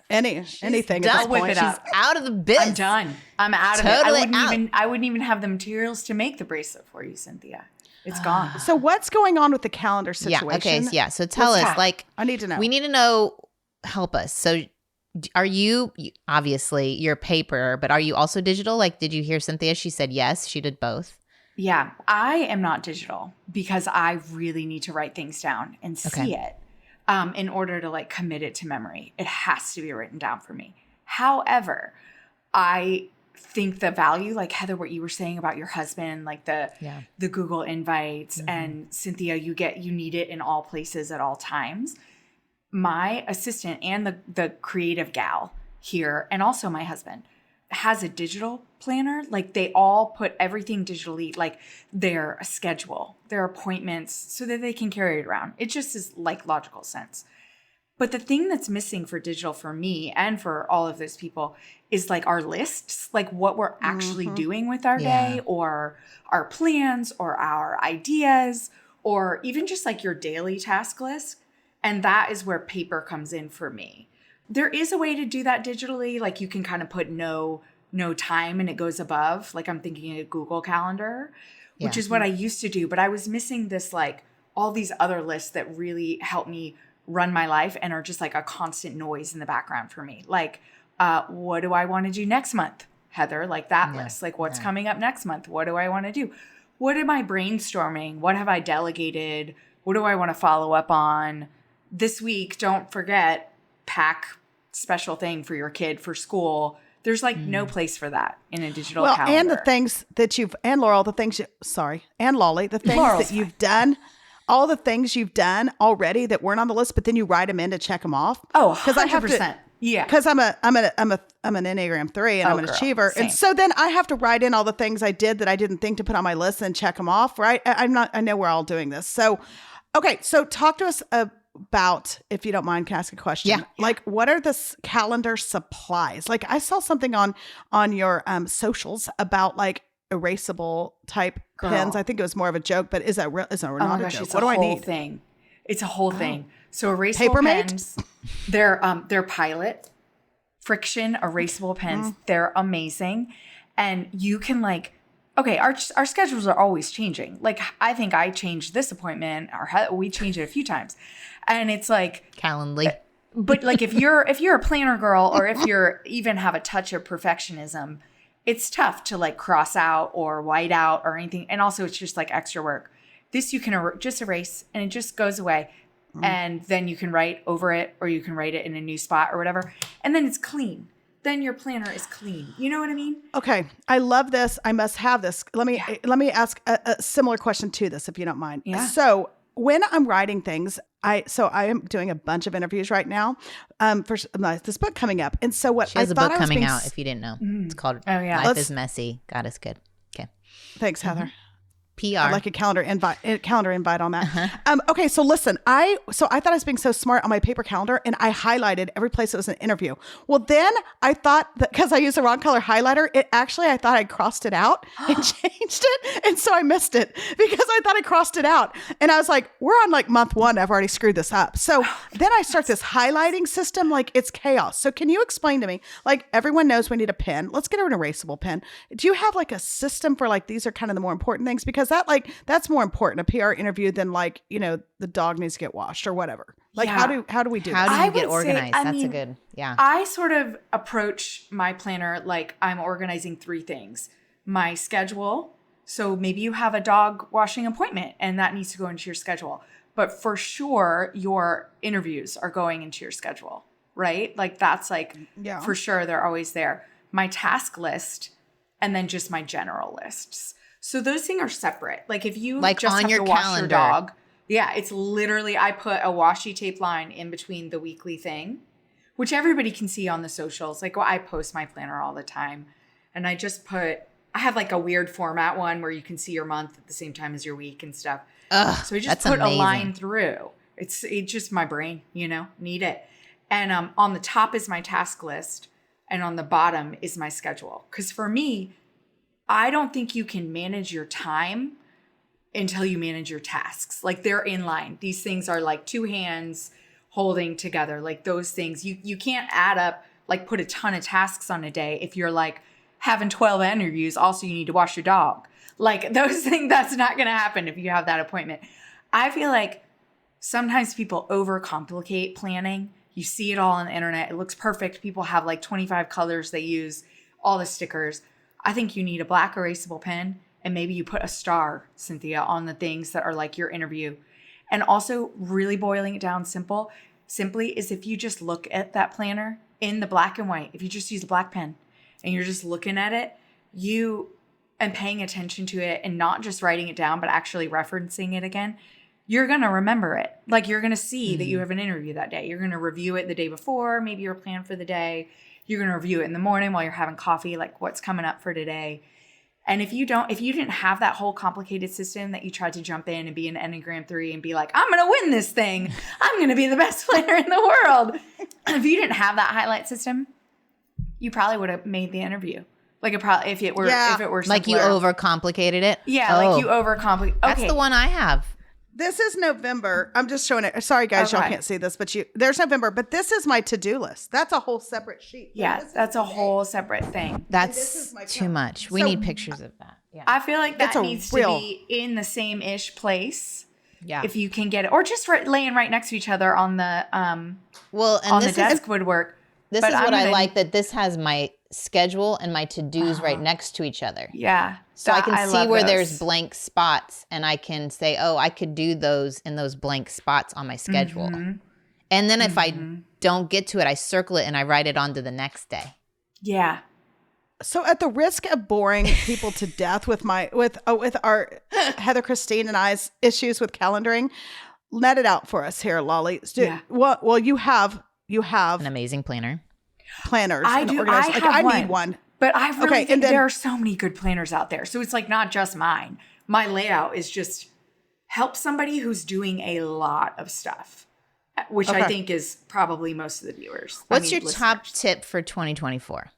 anything. Done. At this point. Whip it She's up. out of the biz. I'm done. I'm out of Totally it. I wouldn't even have the materials to make the bracelet for you, Cynthia. It's gone. So what's going on with the calendar situation? Yeah. Okay. Yeah. So tell us. I need to know. We need to know. Help us. So. Are you, obviously, you're paper, but are you also digital? Did you hear Cynthia? She said yes, she did both. Yeah, I am not digital because I really need to write things down and see it in order to commit it to memory. It has to be written down for me. However, I think the value, Heather, what you were saying about your husband, the Google invites, and Cynthia, you need it in all places at all times. My assistant and the creative gal here, and also my husband, has a digital planner. They all put everything digitally, their schedule, their appointments, so that they can carry it around. It just is logical sense. But the thing that's missing for digital for me and for all of those people is our lists, what we're actually doing with our day, or our plans, or our ideas, or even just your daily task list. And that is where paper comes in for me. There is a way to do that digitally. You can kind of put no time and it goes above. I'm thinking a Google Calendar, which is what I used to do. But I was missing this, all these other lists that really help me run my life and are just a constant noise in the background for me. What do I want to do next month, Heather? That list. What's coming up next month? What do I want to do? What am I brainstorming? What have I delegated? What do I want to follow up on? This week, don't forget, pack special thing for your kid for school. There's no place for that in a digital calendar. And the things that and Laurel, and Lolly, the things that you've done, all the things you've done already that weren't on the list, but then you write them in to check them off. Oh, 100%. Yeah. Because I'm an Enneagram 3 and I'm an achiever. Same. And so then I have to write in all the things I did that I didn't think to put on my list and check them off, right? I know we're all doing this. So, okay. So talk to us about, if you don't mind, can I ask a question? Yeah. What are the calendar supplies? I saw something on your socials about erasable type pens. I think it was more of a joke, but is that real? Is that not a joke? What do I need? Thing. It's a whole thing. So erasable Paper Mate? pens, they're Pilot friction erasable pens. They're amazing. And you can like, okay, our schedules are always changing. Like I think I changed this appointment, or we changed it a few times. And it's like Calendly. But like if you're a planner girl, or if you're even have a touch of perfectionism, it's tough to like cross out or white out or anything. And also it's just like extra work. This you can just erase and it just goes away. And then you can write over it, or you can write it in a new spot or whatever. And then it's clean. Then your planner is clean. You know what I mean? Okay. I love this. I must have this. Let me ask a similar question to this, if you don't mind. Yeah. So when I'm writing things, I am doing a bunch of interviews right now for this book coming up. And so she has a book coming out, if you didn't know. It's called Life is Messy. God is Good. Okay. Thanks, Heather. PR. I'd like a calendar invite on that. Okay, so listen, I thought I was being so smart on my paper calendar, and I highlighted every place it was an interview. Well, then I thought that because I used the wrong color highlighter, I thought I crossed it out and changed it, and so I missed it because I thought I crossed it out, and I was like, we're on like month 1. I've already screwed this up. So then I start this highlighting system, like it's chaos. So can you explain to me? Like everyone knows we need a pen. Let's get an erasable pen. Do you have like a system for like these are kind of the more important things? Because that's more important, a PR interview, than like, the dog needs to get washed or whatever. Like how do we do that? How do you get organized? That's a good, I sort of approach my planner like I'm organizing 3 things. My schedule. So maybe you have a dog washing appointment and that needs to go into your schedule. But for sure, your interviews are going into your schedule, right? Like that's like, for sure, they're always there. My task list, and then just my general lists. So those things are separate. Like if you like just on have your to wash calendar. your dog, it's literally, I put a washi tape line in between the weekly thing, which everybody can see on the socials. Like I post my planner all the time, and I have like a weird format one where you can see your month at the same time as your week and stuff. So I just put a line through. It's just my brain, need it. And on the top is my task list, and on the bottom is my schedule. Because for me, I don't think you can manage your time until you manage your tasks. Like they're in line. These things are like 2 hands holding together. Like those things, you can't add up, like put a ton of tasks on a day if you're like having 12 interviews. Also, you need to wash your dog. Like those things, that's not going to happen if you have that appointment. I feel like sometimes people overcomplicate planning. You see it all on the internet. It looks perfect. People have like 25 colors they use, all the stickers. I think you need a black erasable pen, and maybe you put a star, Cynthia, on the things that are like your interview. And also really boiling it down simply is if you just look at that planner in the black and white, if you just use a black pen and you're just looking at it, and paying attention to it and not just writing it down, but actually referencing it again, you're going to remember it. Like you're going to see that you have an interview that day. You're going to review it the day before, maybe your plan for the day. You're going to review it in the morning while you're having coffee, like what's coming up for today. And if you didn't have that whole complicated system that you tried to jump in and be an Enneagram 3 and be like, I'm going to win this thing. I'm going to be the best planner in the world. If you didn't have that highlight system, you probably would have made the interview. Like if it were simpler. Like you overcomplicated it. Yeah. Like you overcomplicate. Okay. That's the one I have. This is November. I'm just showing it. Sorry, guys, y'all can't see this, but there's November. But this is my to-do list. That's a whole separate sheet. Yeah, that's a whole separate thing. That's too much. We need pictures of that. Yeah, I feel like that needs to be in the same-ish place. Yeah, if you can get it, or just laying right next to each other on the on the desk would work. This is what I like, that this has my schedule and my to-dos right next to each other. Yeah. So I can see where there's blank spots, and I can say, oh, I could do those in those blank spots on my schedule. Mm-hmm. And then if I don't get to it, I circle it and I write it on to the next day. Yeah. So at the risk of boring people to death with our Heather, Christine, and I's issues with calendaring, net it out for us here, Lolly. Well, you have an amazing planner. Planners. I do. I need one. But I really think there are so many good planners out there. So it's like not just mine. My layout is just help somebody who's doing a lot of stuff, which I think is probably most of the viewers. What's your top tip for 2024?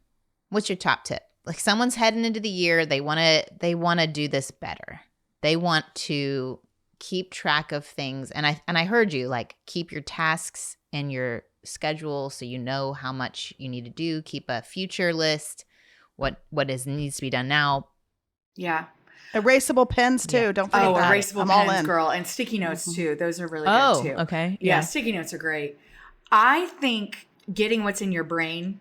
What's your top tip? Like someone's heading into the year, they want to do this better. They want to keep track of things. And I heard you, like, keep your tasks and your schedule so you know how much you need to do. Keep a future list, what needs to be done now. Yeah. Erasable pens too. Yeah. Don't forget that. Erasable I'm pens, all in. girl. And sticky notes too. Those are really good too. Okay. Yeah, sticky notes are great. I think getting what's in your brain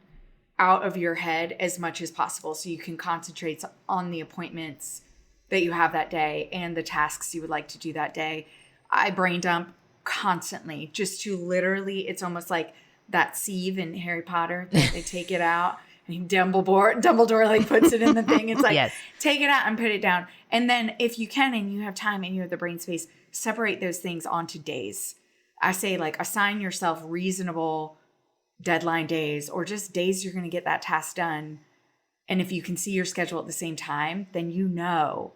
out of your head as much as possible so you can concentrate on the appointments that you have that day and the tasks you would like to do that day. I brain dump constantly just to literally, it's almost like that sieve in Harry Potter that they take it out. And Dumbledore like puts it in the thing. It's like, yes. Take it out and put it down. And then if you can and you have time and you have the brain space, separate those things onto days. I say, like, assign yourself reasonable deadline days or just days you're going to get that task done. And if you can see your schedule at the same time, then you know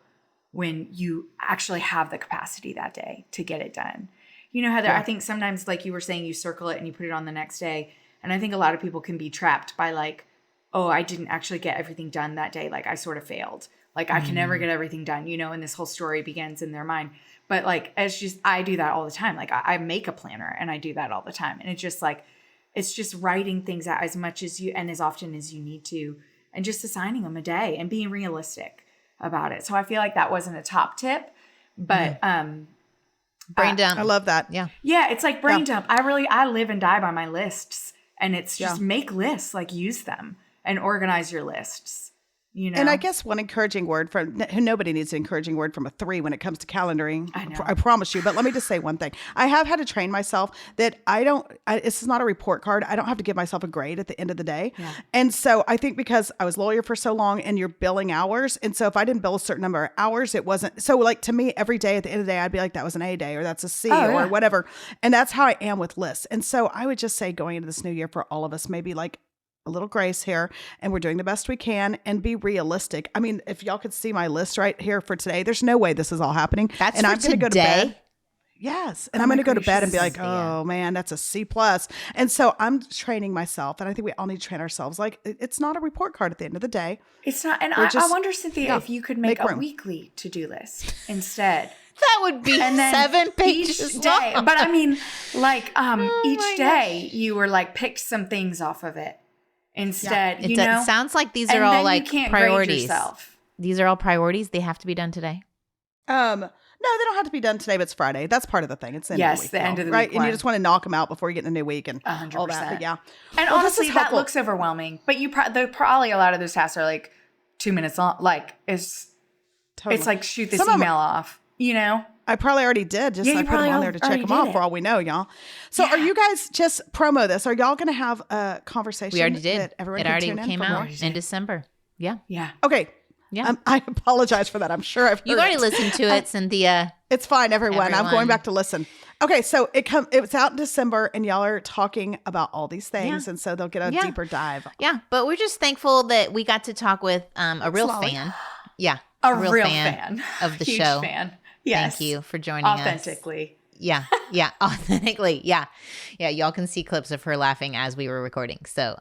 when you actually have the capacity that day to get it done. You know, Heather, I think sometimes, like you were saying, you circle it and you put it on the next day. And I think a lot of people can be trapped by, like, oh, I didn't actually get everything done that day. Like, I sort of failed. Like, I can never get everything done, you know, and this whole story begins in their mind. But, like, I do that all the time. Like, I make a planner and I do that all the time. And it's just like, it's just writing things out as much as you and as often as you need to, and just assigning them a day and being realistic about it. So I feel like that wasn't a top tip, but brain dump. I love that. Yeah. Yeah, it's like brain dump. I live and die by my lists, and it's just make lists, like, use them and organize your lists. You know? And I guess one encouraging word nobody needs an encouraging word from a 3 when it comes to calendaring. I promise you. But let me just say one thing. I have had to train myself that this is not a report card. I don't have to give myself a grade at the end of the day. Yeah. And so I think because I was a lawyer for so long and you're billing hours. And so if I didn't bill a certain number of hours, it wasn't. So, like, to me, every day at the end of the day, I'd be like, that was an A day or that's a C or whatever. And that's how I am with lists. And so I would just say, going into this new year for all of us, maybe like a little grace here, and we're doing the best we can and be realistic. I mean, if y'all could see my list right here for today, there's no way this is all happening. That's and for I'm going to go to bed. Yes. And I'm going to go to bed and be like, oh man, that's a C+. And so I'm training myself, and I think we all need to train ourselves. Like, it's not a report card at the end of the day. It's not. And I wonder, Cynthia, if you could make a weekly to-do list instead. That would be 7 pages long. But I mean, like, each day you were like, picked some things off of it. Instead, you know, it sounds like these are all like priorities. These are all priorities. They have to be done today. No, they don't have to be done today, but it's Friday. That's part of the thing. It's the end of the week. The end of the right? week. And you just want to knock them out before you get in the new week and 100%. all that. But yeah. And honestly, that looks overwhelming. But probably a lot of those tasks are like 2 minutes long. Like, it's like shoot this email off, you know? I probably already did. Just I put them on there to check them off for all we know, y'all. So are you guys, just promo this, are y'all going to have a conversation? We already did. It already came out in December. Yeah. Yeah. Okay. Yeah. I apologize for that. I'm sure I've heard You've already listened to it, Cynthia. It's fine, everyone. I'm going back to listen. Okay, so it's out in December, and y'all are talking about all these things, and so they'll get a deeper dive. Yeah, but we're just thankful that we got to talk with a real fan. Yeah. A real fan of the Huge show. Fan. Yes. Thank you for joining us. Authentically. Yeah. Authentically. Yeah. Y'all can see clips of her laughing as we were recording. So,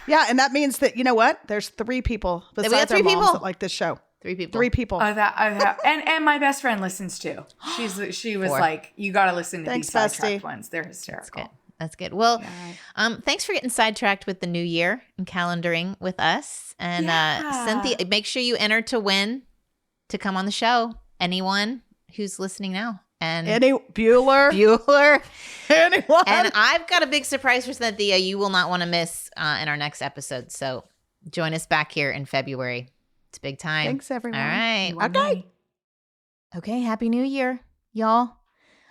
yeah. And that means that, you know what? There's 3 people besides our moms that like this show. 3 people. 3 people. And my best friend listens too. She was 4. Like, you got to listen to these sidetracked ones. They're hysterical. That's good. Well, thanks for getting sidetracked with the new year and calendaring with us. And Cynthia, make sure you enter to win to come on the show. Anyone who's listening now. And Bueller. Anyone. And I've got a big surprise for Cynthia you will not want to miss in our next episode. So join us back here in February. It's big time. Thanks, everyone. All right. Okay. Happy New Year, y'all.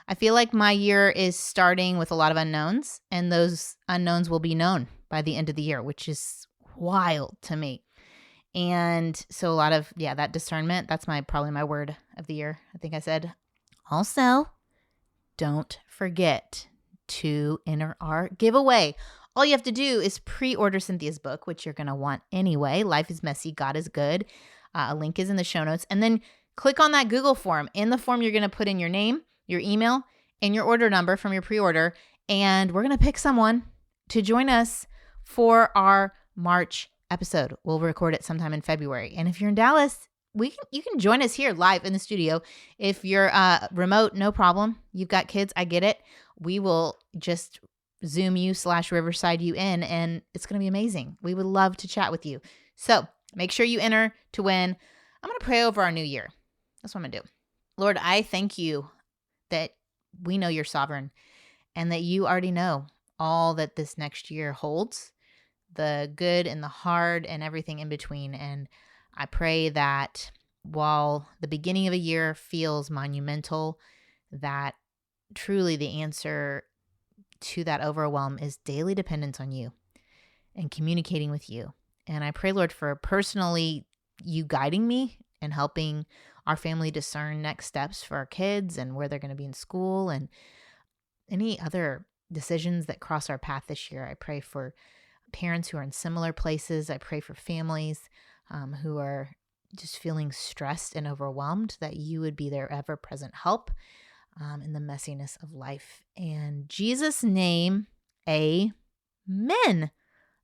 I feel like my year is starting with a lot of unknowns, and those unknowns will be known by the end of the year, which is wild to me. And so a lot of, that discernment, that's probably my word of the year. I think I said. Also, don't forget to enter our giveaway. All you have to do is pre-order Cynthia's book, which you're going to want anyway. Life is Messy, God is Good. A link is in the show notes. And then click on that Google form. In the form, you're going to put in your name, your email, and your order number from your pre-order. And we're going to pick someone to join us for our March episode. We'll record it sometime in February. And if you're in Dallas, you can join us here live in the studio. If you're remote, no problem. You've got kids, I get it. We will just Zoom you / Riverside you in, and it's going to be amazing. We would love to chat with you. So make sure you enter to win. I'm going to pray over our new year. That's what I'm going to do. Lord, I thank you that we know you're sovereign and that you already know all that this next year holds, the good and the hard and everything in between. And I pray that while the beginning of a year feels monumental, that truly the answer to that overwhelm is daily dependence on you and communicating with you. And I pray, Lord, for personally you guiding me and helping our family discern next steps for our kids and where they're going to be in school and any other decisions that cross our path this year. I pray for parents who are in similar places. I pray for families who are just feeling stressed and overwhelmed, that you would be their ever-present help in the messiness of life. In Jesus' name, amen.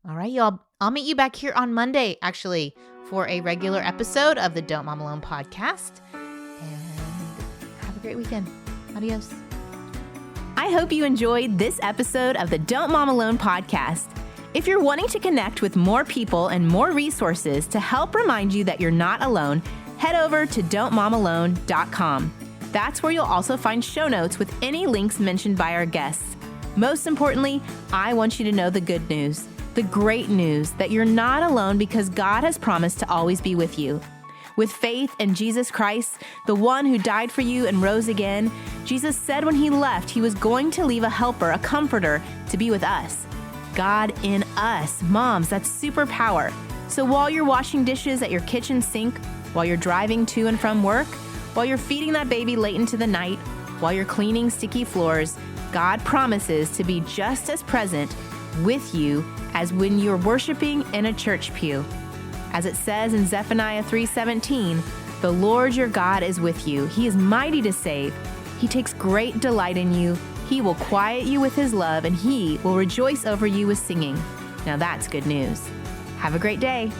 All right, y'all. I'll meet you back here on Monday, actually, for a regular episode of the Don't Mom Alone podcast. And have a great weekend. Adios. I hope you enjoyed this episode of the Don't Mom Alone podcast. If you're wanting to connect with more people and more resources to help remind you that you're not alone, head over to don'tmomalone.com. That's where you'll also find show notes with any links mentioned by our guests. Most importantly, I want you to know the good news, the great news that you're not alone because God has promised to always be with you. With faith in Jesus Christ, the one who died for you and rose again, Jesus said when he left, he was going to leave a helper, a comforter, to be with us. God in us. Moms, that's superpower. So while you're washing dishes at your kitchen sink, while you're driving to and from work, while you're feeding that baby late into the night, while you're cleaning sticky floors, God promises to be just as present with you as when you're worshiping in a church pew. As it says in Zephaniah 3:17, the Lord your God is with you. He is mighty to save. He takes great delight in you. He will quiet you with his love, and he will rejoice over you with singing. Now that's good news. Have a great day.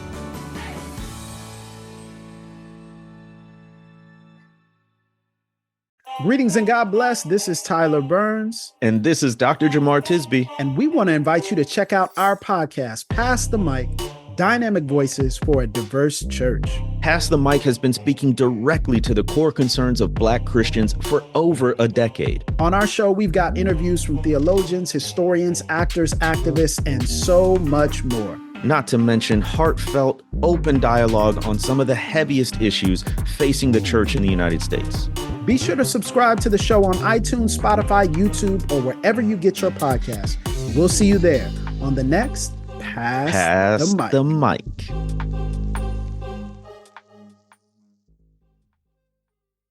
Greetings and God bless. This is Tyler Burns. And this is Dr. Jamar Tisby. And we want to invite you to check out our podcast, Pass the Mic, Dynamic Voices for a Diverse Church. Pass the Mic has been speaking directly to the core concerns of Black Christians for over a decade. On our show, we've got interviews from theologians, historians, actors, activists, and so much more. Not to mention heartfelt, open dialogue on some of the heaviest issues facing the church in the United States. Be sure to subscribe to the show on iTunes, Spotify, YouTube, or wherever you get your podcasts. We'll see you there on the next Pass the Mic.